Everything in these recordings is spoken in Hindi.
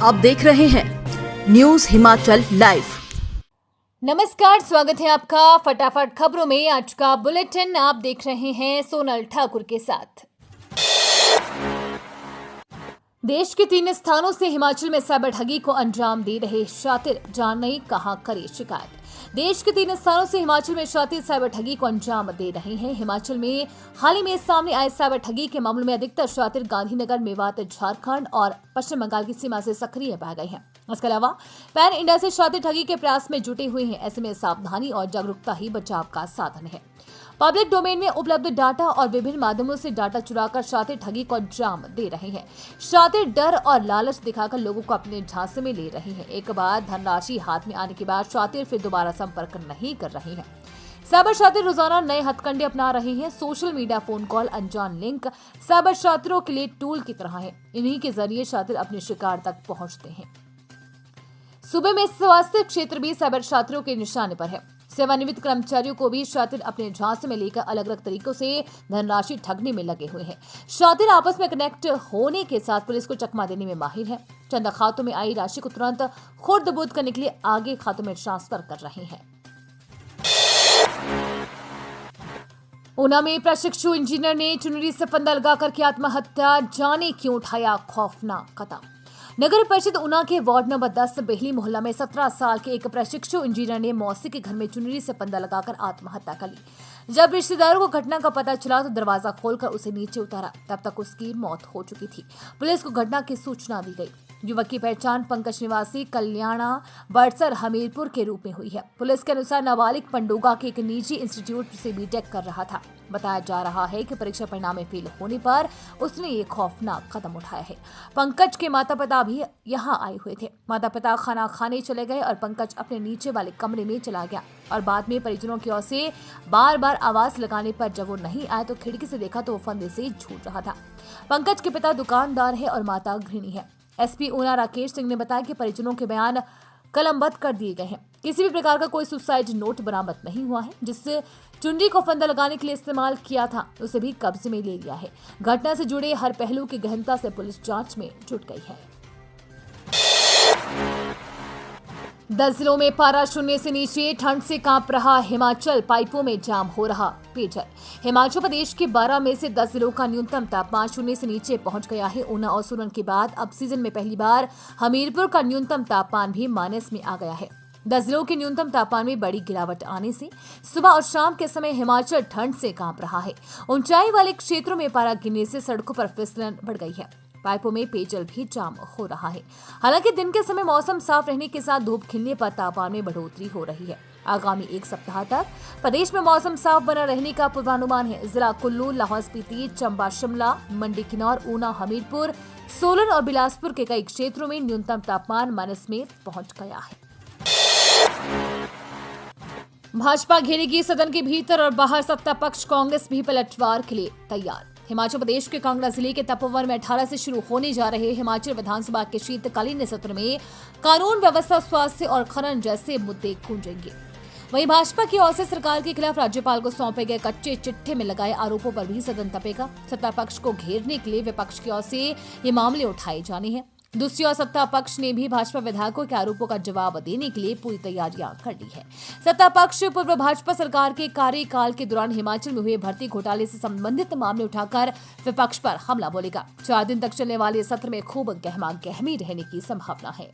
आप देख रहे हैं न्यूज हिमाचल लाइव। नमस्कार, स्वागत है आपका फटाफट खबरों में। आज का बुलेटिन आप देख रहे हैं सोनल ठाकुर के साथ। देश के 3 स्थानों से हिमाचल में साइबर ठगी को अंजाम दे रहे शातिर, जाने कहां करे शिकायत। देश के 3 स्थानों से हिमाचल में शातिर साइबर ठगी को अंजाम दे रहे हैं। हिमाचल में हाल ही में सामने आए साइबर ठगी के मामलों में अधिकतर शातिर गांधीनगर, मेवात, झारखंड और पश्चिम बंगाल की सीमा से सक्रिय पाए गए हैं। इसके अलावा पैन इंडिया से शातिर ठगी के प्रयास में जुटे हुए हैं। ऐसे में सावधानी और जागरूकता ही बचाव का साधन है। पब्लिक डोमेन में उपलब्ध डाटा और विभिन्न माध्यमों से डाटा चुराकर शातिर ठगी को अंजाम दे रहे हैं। शातिर डर और लालच दिखाकर लोगों को अपने झांसे में ले रहे हैं। एक बार धनराशि हाथ में आने के बाद शातिर फिर दोबारा संपर्क नहीं कर रहे हैं। साइबर शातिर रोजाना नए हथकंडे अपना रहे हैं। सोशल मीडिया, फोन कॉल, अनजान लिंक साइबर शातिरों के लिए टूल की तरह है। इन्हीं के जरिए शातिर अपने शिकार तक पहुंचते हैं। सूबे में स्वास्थ्य क्षेत्र भी साइबर शातिरों के निशाने पर है। सेवानिवृत्त कर्मचारियों को भी शातिर अपने झांसे में लेकर अलग अलग तरीकों से धनराशि ठगने में लगे हुए हैं। शातिर आपस में कनेक्ट होने के साथ पुलिस को चकमा देने में माहिर है। चंदा खातों में आई राशि को तुरंत खुर्द-बुर्द करने के लिए आगे खातों में ट्रांसफर कर रहे हैं। ऊना में प्रशिक्षु इंजीनियर ने चुनरी से फंदा लगाकर की आत्महत्या, जाने क्यों उठाया खौफनाक कदम। नगर परिषद ऊना के वार्ड नंबर 10 बेहली मोहल्ला में 17 साल के एक प्रशिक्षु इंजीनियर ने मौसी के घर में चुनरी से फंदा लगाकर आत्महत्या कर ली। जब रिश्तेदारों को घटना का पता चला तो दरवाजा खोलकर उसे नीचे उतारा। तब तक उसकी मौत हो चुकी थी। पुलिस को घटना की सूचना दी गई। युवक की पहचान पंकज निवासी कल्याणा बड़सर हमीरपुर के रूप में हुई है। पुलिस के अनुसार नाबालिग पंडोगा के एक निजी इंस्टीट्यूट से बीटेक कर रहा था। बताया जा रहा है कि परीक्षा परिणाम में फेल होने पर उसने ये खौफनाक कदम उठाया है। पंकज के माता पिता भी यहाँ आए हुए थे। माता पिता खाना खाने चले गए और पंकज अपने नीचे वाले कमरे में चला गया और बाद में परिजनों की ओर से बार बार आवाज लगाने पर जब वो नहीं आए तो खिड़की से देखा तो वो फंदे से झूल रहा था। पंकज के पिता दुकानदार है और माता गृहिणी है। एसपी ऊना राकेश सिंह ने बताया कि परिजनों के बयान कलमबद्ध कर दिए गए हैं। किसी भी प्रकार का कोई सुसाइड नोट बरामद नहीं हुआ है। जिससे चुनरी को फंदा लगाने के लिए इस्तेमाल किया था उसे भी कब्जे में ले लिया है। घटना से जुड़े हर पहलू की गहनता से पुलिस जांच में जुट गई है। 10 जिलों में पारा शून्य से नीचे, ठंड से कांप रहा हिमाचल, पाइपों में जाम हो रहा पेयजल। हिमाचल प्रदेश के 12 में से 10 जिलों का न्यूनतम तापमान शून्य से नीचे पहुंच गया है। ऊना और सोलन के बाद अब सीजन में पहली बार हमीरपुर का न्यूनतम तापमान भी माइनस में आ गया है। 10 जिलों के न्यूनतम तापमान में बड़ी गिरावट आने से सुबह और शाम के समय हिमाचल ठंड से कांप रहा है। ऊंचाई वाले क्षेत्रों में पारा गिरने से सड़कों पर फिसलन बढ़ गई है। पाइपों में पेयजल भी जाम हो रहा है। हालांकि दिन के समय मौसम साफ रहने के साथ धूप खिलने पर तापमान में बढ़ोतरी हो रही है। आगामी 1 सप्ताह तक प्रदेश में मौसम साफ बना रहने का पूर्वानुमान है। जिला कुल्लू, लाहौल स्पीति, चंबा, शिमला, मंडी, किन्नौर, ऊना, हमीरपुर, सोलन और बिलासपुर के कई क्षेत्रों में न्यूनतम तापमान माइनस में पहुंच गया है। भाजपा घेरेगी सदन के भीतर और बाहर सत्ता पक्ष, कांग्रेस भी पलटवार के लिए तैयार। हिमाचल प्रदेश के कांगड़ा जिले के तपोवन में 18 से शुरू होने जा रहे हिमाचल विधानसभा के शीतकालीन सत्र में कानून व्यवस्था, स्वास्थ्य और खनन जैसे मुद्दे गूंजेंगे। वहीं भाजपा की ओर से सरकार के खिलाफ राज्यपाल को सौंपे गए कच्चे चिट्ठे में लगाए आरोपों पर भी सदन तपेगा। सत्ता पक्ष को घेरने के लिए विपक्ष की ओर से ये मामले उठाए जाने हैं। दूसरी ओर सत्ता पक्ष ने भी भाजपा विधायकों के आरोपों का जवाब देने के लिए पूरी तैयारियां कर ली है। सत्ता पक्ष पूर्व भाजपा सरकार के कार्यकाल के दौरान हिमाचल में हुए भर्ती घोटाले से संबंधित मामले उठाकर विपक्ष पर हमला बोलेगा। 4 दिन तक चलने वाले सत्र में खूब गहमा गहमी रहने की संभावना है।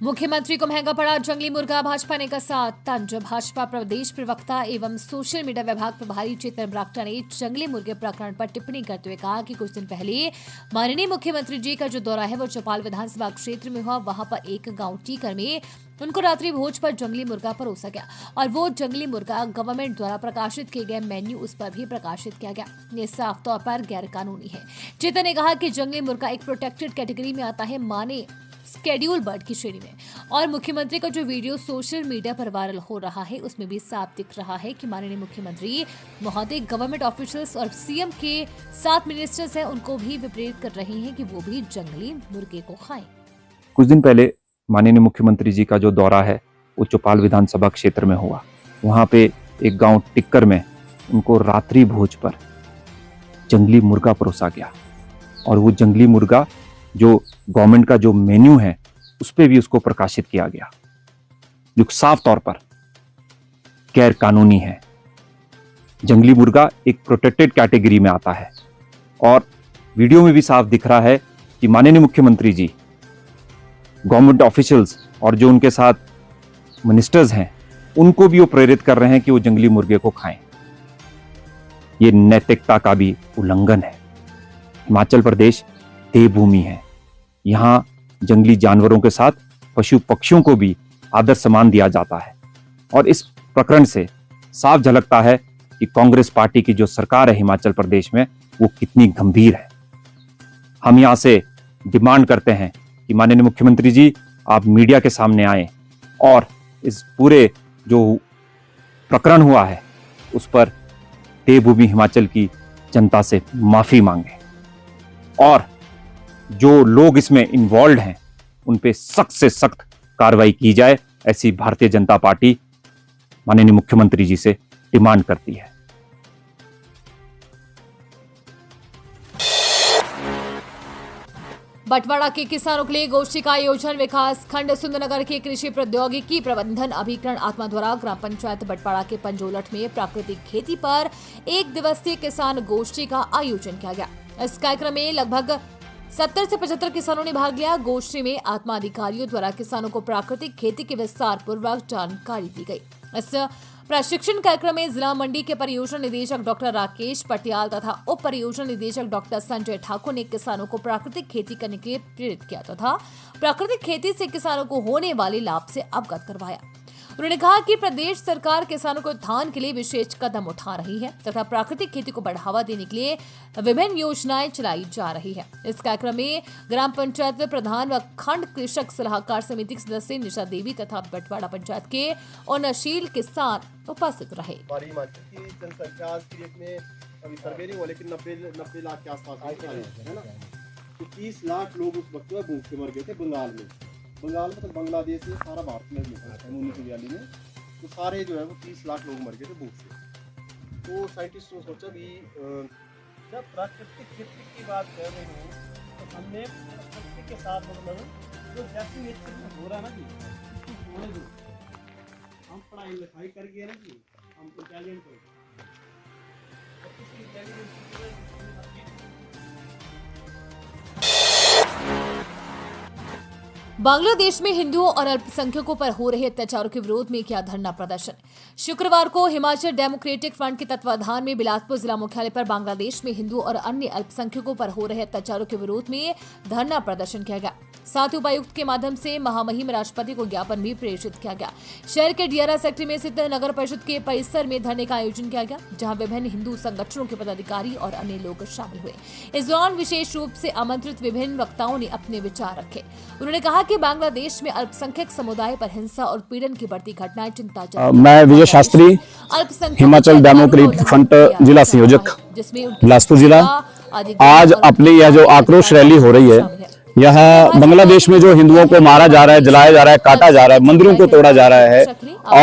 मुख्यमंत्री को महंगा पड़ा जंगली मुर्गा, भाजपा ने कसा तंज। भाजपा प्रदेश प्रवक्ता एवं सोशल मीडिया विभाग प्रभारी चेतन बरागटा ने जंगली मुर्गे प्रकरण पर टिप्पणी करते हुए कहा कि कुछ दिन पहले माननीय मुख्यमंत्री जी का जो दौरा है वो चौपाल विधानसभा क्षेत्र में हुआ। वहां पर एक गांव टीकर में उनको रात्रि भोज पर जंगली मुर्गा परोसा गया और वो जंगली मुर्गा गवर्नमेंट द्वारा प्रकाशित किए गए मेन्यू उस पर भी प्रकाशित किया गया। ये साफ तौर पर गैर कानूनी है। चेतन ने कहा कि जंगली मुर्गा एक प्रोटेक्टेड कैटेगरी में आता है, माने स्केड्यूल बर्ड की श्रेणी में। और मुख्यमंत्री का जो वीडियो सोशल मीडिया पर वायरल हो रहा है उसमें भी साफ दिख रहा है कि माननीय मुख्यमंत्री महोदय गवर्नमेंट ऑफिशियल्स और सीएम के 7 मिनिस्टर्स हैं उनको भी विप्रेरित कर रहे हैं कि वो भी जंगली मुर्गे को खाएं। कुछ दिन पहले माननीय मुख्यमंत्री जी का जो दौरा है वो चौपाल विधानसभा क्षेत्र में हुआ। वहां पे एक गांव टिक्कर में उनको रात्रि भोज पर जंगली मुर्गा परोसा गया और वो जंगली मुर्गा जो गवर्नमेंट का जो मेन्यू है उस पर भी उसको प्रकाशित किया गया, जो साफ तौर पर गैर कानूनी है। जंगली मुर्गा एक प्रोटेक्टेड कैटेगरी में आता है और वीडियो में भी साफ दिख रहा है कि माननीय मुख्यमंत्री जी गवर्नमेंट ऑफिशियल्स और जो उनके साथ मिनिस्टर्स हैं उनको भी वो प्रेरित कर रहे हैं कि वो जंगली मुर्गे को खाएं। ये नैतिकता का भी उल्लंघन है। हिमाचल प्रदेश देवभूमि है, यहाँ जंगली जानवरों के साथ पशु पक्षियों को भी आदर सम्मान दिया जाता है और इस प्रकरण से साफ झलकता है कि कांग्रेस पार्टी की जो सरकार है हिमाचल प्रदेश में वो कितनी गंभीर है। हम यहाँ से डिमांड करते हैं कि माननीय मुख्यमंत्री जी आप मीडिया के सामने आएं और इस पूरे जो प्रकरण हुआ है उस पर देवभूमि हिमाचल की जनता से माफी मांगे और जो लोग इसमें इन्वॉल्व हैं उन पे सख्त से सख्त कार्रवाई की जाए, ऐसी भारतीय जनता पार्टी माननीय मुख्यमंत्री जी से डिमांड करती है। बटवाड़ा के किसानों के लिए गोष्ठी का आयोजन विकास खंड सुंदरनगर के कृषि प्रौद्योगिकी प्रबंधन अभिकरण आत्मा द्वारा ग्राम पंचायत बटवाड़ा के पंजोलट में प्राकृतिक खेती पर 1 दिवसीय किसान गोष्ठी का आयोजन किया गया। इस कार्यक्रम में लगभग 70 से 75 किसानों ने भाग लिया। गोष्ठी में आत्मा अधिकारियों द्वारा किसानों को प्राकृतिक खेती की विस्तार पूर्वक जानकारी दी गई। इस प्रशिक्षण कार्यक्रम में जिला मंडी के परियोजना निदेशक डॉक्टर राकेश पटियाल तथा उप परियोजना निदेशक डॉक्टर संजय ठाकुर ने किसानों को प्राकृतिक खेती करने के लिए प्रेरित किया तथा प्राकृतिक खेती से किसानों को होने वाले लाभ से अवगत करवाया। उन्होंने कहा कि प्रदेश सरकार किसानों के उत्थान के लिए विशेष कदम उठा रही है तथा प्राकृतिक खेती को बढ़ावा देने के लिए विभिन्न योजनाएं चलाई जा रही है। इस कार्यक्रम में ग्राम पंचायत प्रधान व खंड कृषक सलाहकार समिति के सदस्य निशा देवी तथा बटवाड़ा पंचायत के उन्नतशील किसान उपस्थित रहे। हमारी हिमाचल की जनसंख्या आज की डेट में अभी सर्वे नहीं हुआ लेकिन 90 लाख के आसपास है ना। तो 30 लाख लोग उस वक्त भूख से मर गए थे बंगाल में तो बांग्लादेश में सारा भारत में 1942 में तो सारे जो है वो 30 लाख लोग मर गए थे भूख से। तो साइंटिस्टों ने सोचा भी जब प्राकृतिक खेती की बात कर रहे हो तो हमने प्रकृति के साथ मतलब जो जैसे नेचर में हो रहा है ना जी उसको जोड़े दो। हम पढ़ाई लिखाई कर गए ना जी, हम इंटेलिजेंट हो बांग्लादेश में हिंदुओं और अल्पसंख्यकों पर हो रहे अत्याचारों के विरोध में किया धरना प्रदर्शन। शुक्रवार को हिमाचल डेमोक्रेटिक फ्रंट के तत्वाधान में बिलासपुर जिला मुख्यालय पर बांग्लादेश में हिंदुओं और अन्य अल्पसंख्यकों पर हो रहे अत्याचारों के विरोध में धरना प्रदर्शन किया गया। साथ ही उपायुक्त के माध्यम से महामहिम राष्ट्रपति को ज्ञापन भी प्रेषित किया गया। शहर के डियारा सेक्टर में स्थित नगर परिषद के परिसर में धरने का आयोजन किया गया, जहां विभिन्न हिंदू संगठनों के पदाधिकारी और अन्य लोग शामिल हुए। इस दौरान विशेष रूप से आमंत्रित विभिन्न वक्ताओं ने अपने विचार रखे। उन्होंने कहा कि बांग्लादेश में अल्पसंख्यक समुदाय पर हिंसा और पीड़न की बढ़ती घटनाएं चिंताजनक। मैं विजय शास्त्री, हिमाचल डेमोक्रेटिक फ्रंट जिला संयोजक बिलासपुर जिला। आज अपनी यह जो आक्रोश रैली हो रही है, यह बांग्लादेश में जो हिंदुओं को मारा जा रहा है, जलाया जा रहा है, काटा जा रहा है, मंदिरों को तोड़ा जा रहा है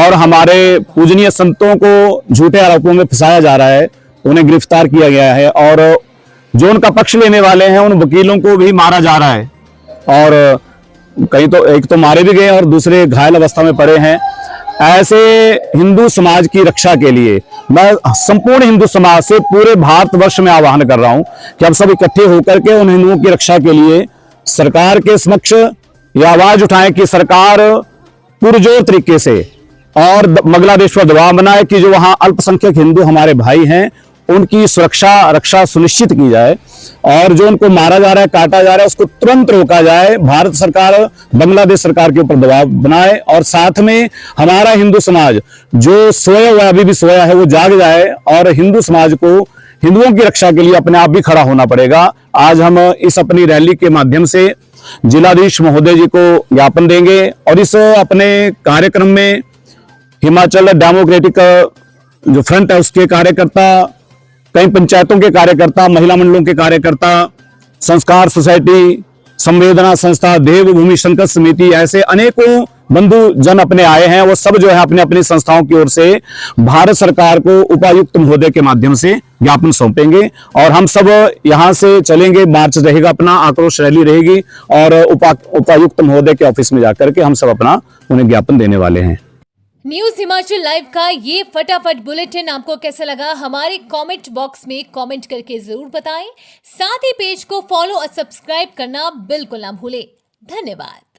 और हमारे पूजनीय संतों को झूठे आरोपों में फंसाया जा रहा है, उन्हें गिरफ्तार किया गया है और जो उनका पक्ष लेने वाले हैं उन वकीलों को भी मारा जा रहा है और कहीं तो एक तो मारे भी गए और दूसरे घायल अवस्था में पड़े हैं। ऐसे हिंदू समाज की रक्षा के लिए मैं संपूर्ण हिंदू समाज से पूरे भारतवर्ष में आह्वान कर रहा हूं कि हम सब इकट्ठे होकर के उन हिंदुओं की रक्षा के लिए सरकार के समक्ष यह आवाज उठाएं कि सरकार पुरजोर तरीके से और बांग्लादेश पर दबाव बनाए कि जो वहां अल्पसंख्यक हिंदू हमारे भाई हैं उनकी सुरक्षा रक्षा सुनिश्चित की जाए और जो उनको मारा जा रहा है, काटा जा रहा है, उसको तुरंत रोका जाए। भारत सरकार बांग्लादेश सरकार के ऊपर दबाव बनाए और साथ में हमारा हिंदू समाज जो सोया हुआ अभी भी सोया है वो जाग जाए और हिंदू समाज को हिंदुओं की रक्षा के लिए अपने आप भी खड़ा होना पड़ेगा। आज हम इस अपनी रैली के माध्यम से जिलाधीश महोदय जी को ज्ञापन देंगे और इस अपने कार्यक्रम में हिमाचल डेमोक्रेटिक जो फ्रंट है उसके कार्यकर्ता, कई पंचायतों के कार्यकर्ता, महिला मंडलों के कार्यकर्ता, संस्कार सोसाइटी, संवेदना संस्था, देवभूमि संकट समिति, ऐसे अनेकों बंधु जन अपने आए हैं, वो सब जो है अपने अपनी संस्थाओं की ओर से भारत सरकार को उपायुक्त महोदय के माध्यम से ज्ञापन सौंपेंगे और हम सब यहां से चलेंगे। मार्च रहेगा, अपना आक्रोश रैली रहेगी और उपायुक्त महोदय के ऑफिस में जाकर के हम सब अपना उन्हें ज्ञापन देने वाले हैं। न्यूज हिमाचल लाइव का ये फटाफट बुलेटिन आपको कैसा लगा हमारे कमेंट बॉक्स में कमेंट करके जरूर बताएं। साथ ही पेज को फॉलो और सब्सक्राइब करना बिल्कुल ना भूलें। धन्यवाद।